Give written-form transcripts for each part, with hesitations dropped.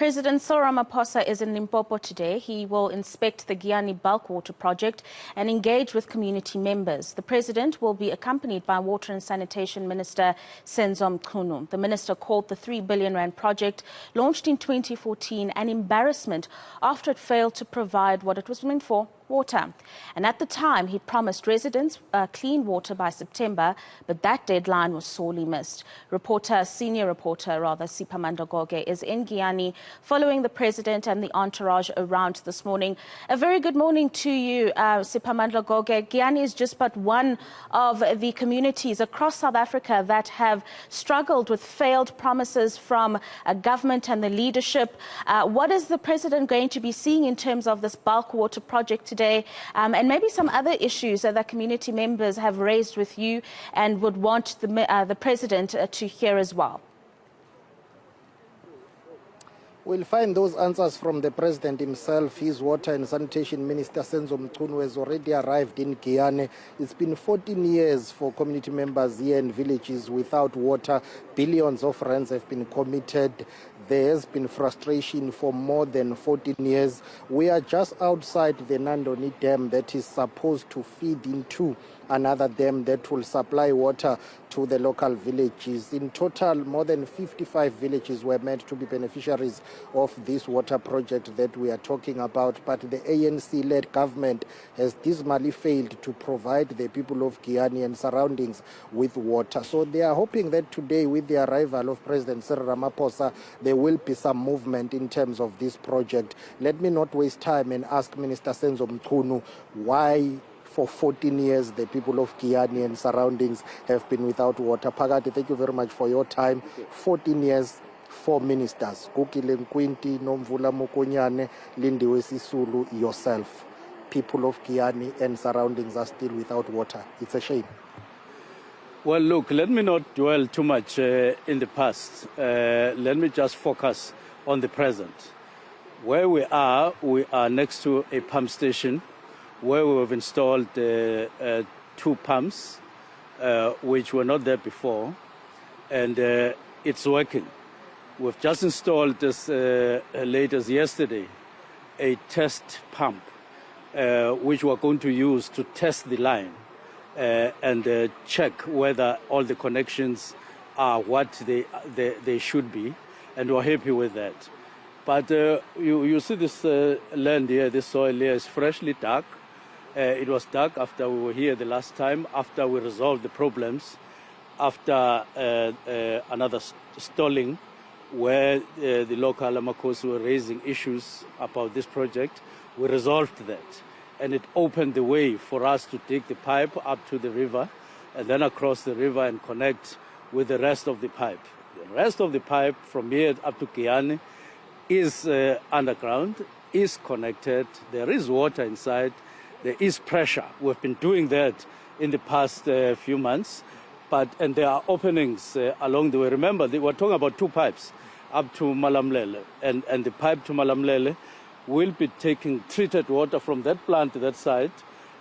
President Cyril Ramaphosa is in Limpopo today. He will inspect the Giyani Bulk Water Project and engage with community members. The president will be accompanied by Water and Sanitation Minister Senzo Mchunu. The minister called the R3 billion project, launched in 2014, an embarrassment after it failed to provide what it was meant for: water. And at the time, he promised residents clean water by September, but that deadline was sorely missed. Senior reporter Siphamandla Goge is in Giyani following the president and the entourage around this morning. A very good morning to you, Siphamandla Goge. Giyani is just but one of the communities across South Africa that have struggled with failed promises from government and the leadership. What is the president going to be seeing in terms of this bulk water project today, and maybe some other issues that community members have raised with you and would want the president to hear as well? We'll find those answers from the president himself. His Water and Sanitation Minister Senzo Mchunu has already arrived in Giyani. It's been 14 years for community members here in villages without water. Billions of rands have been committed. There has been frustration for more than 14 years. We are just outside the Nandoni Dam that is supposed to feed into another dam that will supply water to the local villages. In total, more than 55 villages were meant to be beneficiaries of this water project that we are talking about, but the ANC-led government has dismally failed to provide the people of Giyani and surroundings with water. So they are hoping that today, with the arrival of President Cyril Ramaphosa, there will be some movement in terms of this project. Let me not waste time and ask Minister Senzo Mchunu why for 14 years the people of Giyani and surroundings have been without water. Phakathi, thank you very much for your time. 14 years, 4 ministers, Kukile Nkwinti, Nomvula Mokonyane, Lindiwe Sisulu, yourself. People of Giyani and surroundings are still without water. It's a shame. Well, look, let me not dwell too much in the past. Let me just focus on the present. Where we are next to a pump station where we have installed 2 pumps, which were not there before, and it's working. We've just installed, as late as yesterday, a test pump, which we're going to use to test the line and check whether all the connections are what they should be, and we're happy with that. But you see this land here, this soil here is freshly dug. It was dug after we were here the last time, after we resolved the problems, after another stalling where the local Ramaphosa were raising issues about this project. We resolved that, and it opened the way for us to take the pipe up to the river and then across the river and connect with the rest of the pipe. The rest of the pipe from here up to Giyani is underground, is connected, there is water inside, there is pressure. We've been doing that in the past few months, and there are openings along the way. Remember, we're talking about 2 pipes up to Malamlele, and the pipe to Malamlele will be taking treated water from that plant to that side,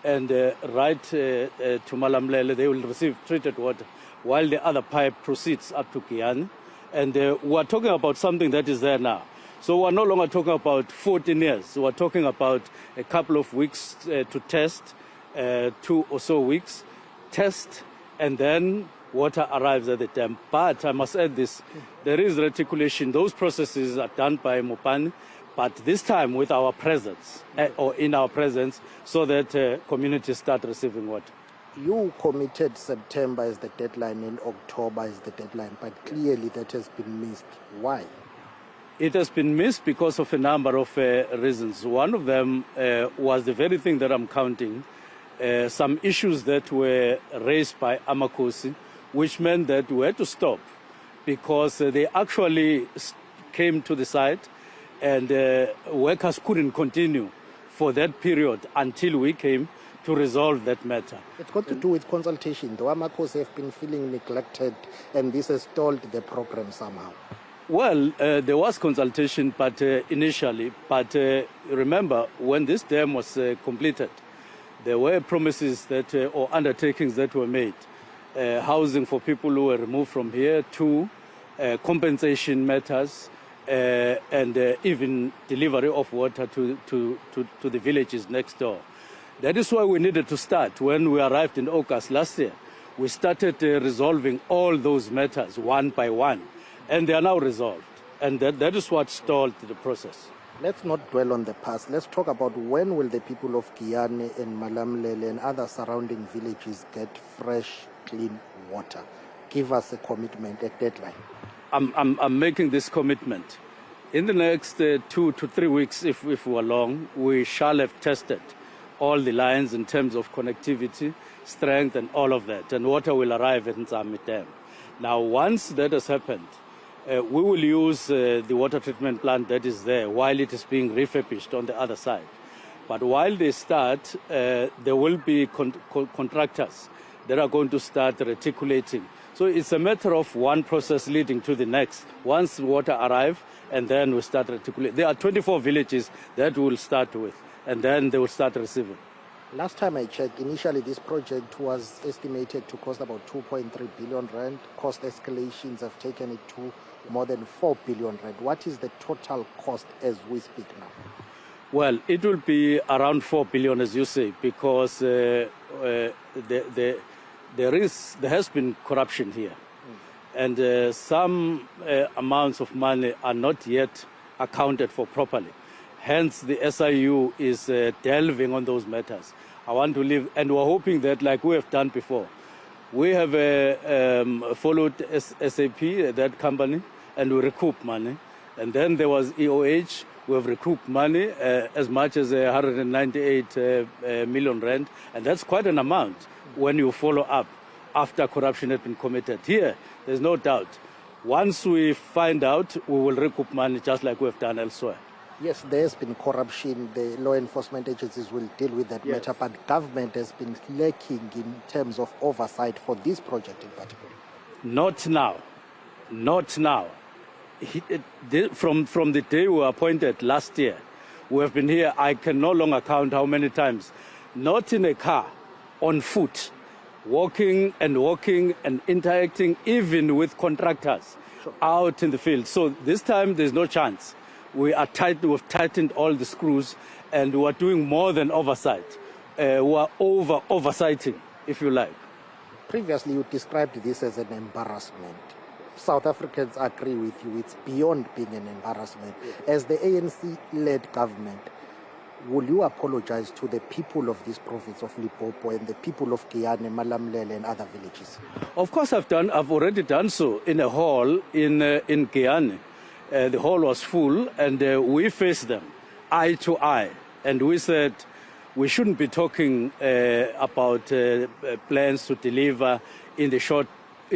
and right to Malamlele, they will receive treated water, while the other pipe proceeds up to Giyani. And we're talking about something that is there now. So we're no longer talking about 14 years. We're talking about a couple of weeks to test, 2 or so weeks, test, and then water arrives at the dam. But I must add this, there is reticulation. Those processes are done by Mopani, but this time with our presence, or in our presence, so that communities start receiving water. You committed September as the deadline and October as the deadline, but clearly that has been missed. Why? It has been missed because of a number of reasons. One of them was the very thing that I'm counting, some issues that were raised by Amakosi, which meant that we had to stop because they actually came to the site and workers couldn't continue for that period until we came to resolve that matter. It's got to do with consultation. The Amakosi have been feeling neglected, and this has stalled the program somehow. Well, there was consultation, but initially. But remember, when this dam was completed, there were promises that or undertakings that were made, housing for people who were removed from here, 2 compensation matters, and even delivery of water to the villages next door. That is why we needed to start. When we arrived in August last year, we started resolving all those matters one by one, and they are now resolved. And that is what stalled the process. Let's not dwell on the past. Let's talk about when will the people of Giyani and Malamlele and other surrounding villages get fresh, clean water? Give us a commitment, a deadline. I'm making this commitment. In the next 2 to 3 weeks, if we're long, we shall have tested all the lines in terms of connectivity, strength, and all of that. And water will arrive at Nzami Dam. Now, once that has happened, we will use the water treatment plant that is there while it is being refurbished on the other side. But while they start, there will be contractors that are going to start reticulating. So it's a matter of one process leading to the next. Once water arrives, and then we start reticulating. There are 24 villages that we'll start with, and then they will start receiving. Last time I checked, initially this project was estimated to cost about 2.3 billion rand. Cost escalations have taken it to more than 4 billion rand. What is the total cost as we speak now? Well, it will be around 4 billion, as you say, because there has been corruption here. And some amounts of money are not yet accounted for properly. Hence, the SIU is delving on those matters. I want to leave, and we're hoping that, like we have done before, we have followed SAP, that company, and we recoup money. And then there was EOH. We have recouped money as much as 198 million rand, and that's quite an amount when you follow up after corruption has been committed. Here, there's no doubt. Once we find out, we will recoup money just like we have done elsewhere. Yes, there's been corruption. The law enforcement agencies will deal with that matter, but government has been lacking in terms of oversight for this project in particular. Not now. Not now. From the day we were appointed last year, we have been here, I can no longer count how many times, not in a car, on foot, walking and interacting even with contractors out in the field. So this time there's no chance. We've tightened all the screws, and we are doing more than oversight. We are oversighting, if you like. Previously, you described this as an embarrassment. South Africans agree with you. It's beyond being an embarrassment. As the ANC-led government, will you apologize to the people of this province of Limpopo and the people of Giyani, Malamlele, and other villages? Of course, I've already done so in a hall in Giyani. The hall was full, and we faced them eye to eye, and we said we shouldn't be talking about plans to deliver in the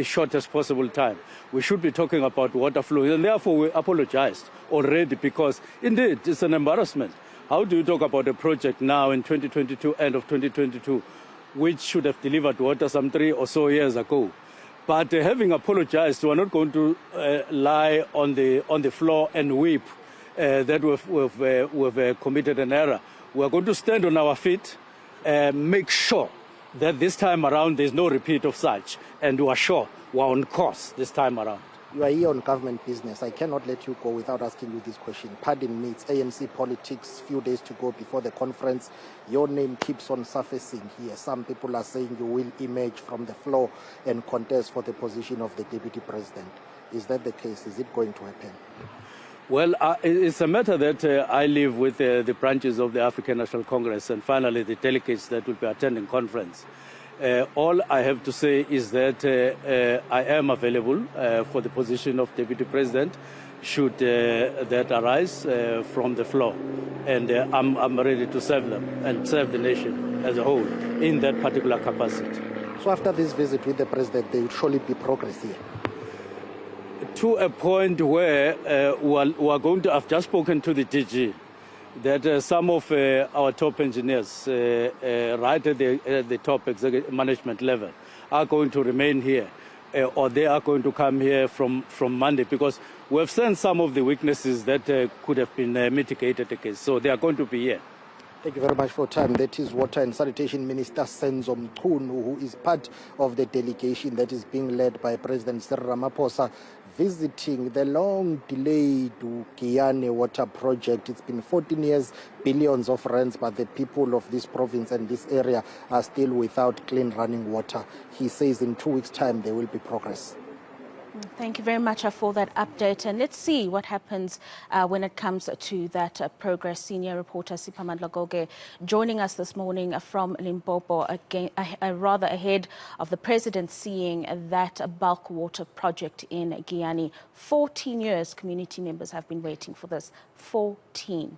shortest possible time. We should be talking about water flow, and therefore we apologized already, because indeed it's an embarrassment. How do you talk about a project now in 2022, end of 2022, which should have delivered water some 3 or so years ago? But having apologized, we're not going to lie on the floor and weep that we've committed an error. We're going to stand on our feet, make sure that this time around there's no repeat of such, and we are sure we're on course this time around. You are here on government business. I cannot let you go without asking you this question. Pardon me, it's ANC politics, few days to go before the conference. Your name keeps on surfacing here. Some people are saying you will emerge from the floor and contest for the position of the deputy president. Is that the case? Is it going to happen? Well, it's a matter that I leave with the branches of the African National Congress and finally the delegates that will be attending conference. All I have to say is that I am available for the position of Deputy President should that arise from the floor. And I'm ready to serve them and serve the nation as a whole in that particular capacity. So after this visit with the President, there will surely be progress here? To a point where we are going to, I've just spoken to the DG, that some of our top engineers right at the top executive management level are going to remain here, or they are going to come here from Monday, because we have seen some of the weaknesses that could have been mitigated against. So they are going to be here. Thank you very much for your time. That is Water and Sanitation Minister Senzo Mchunu, who is part of the delegation that is being led by President Cyril Ramaphosa visiting the long-delayed Giyani Water Project. It's been 14 years, billions of rands, but the people of this province and this area are still without clean running water. He says in 2 weeks' time there will be progress. Thank you very much for that update. And let's see what happens when it comes to that progress. Senior reporter Siphamandla Goge joining us this morning from Limpopo, again, rather ahead of the president seeing that bulk water project in Giyani. 14 years community members have been waiting for this. 14.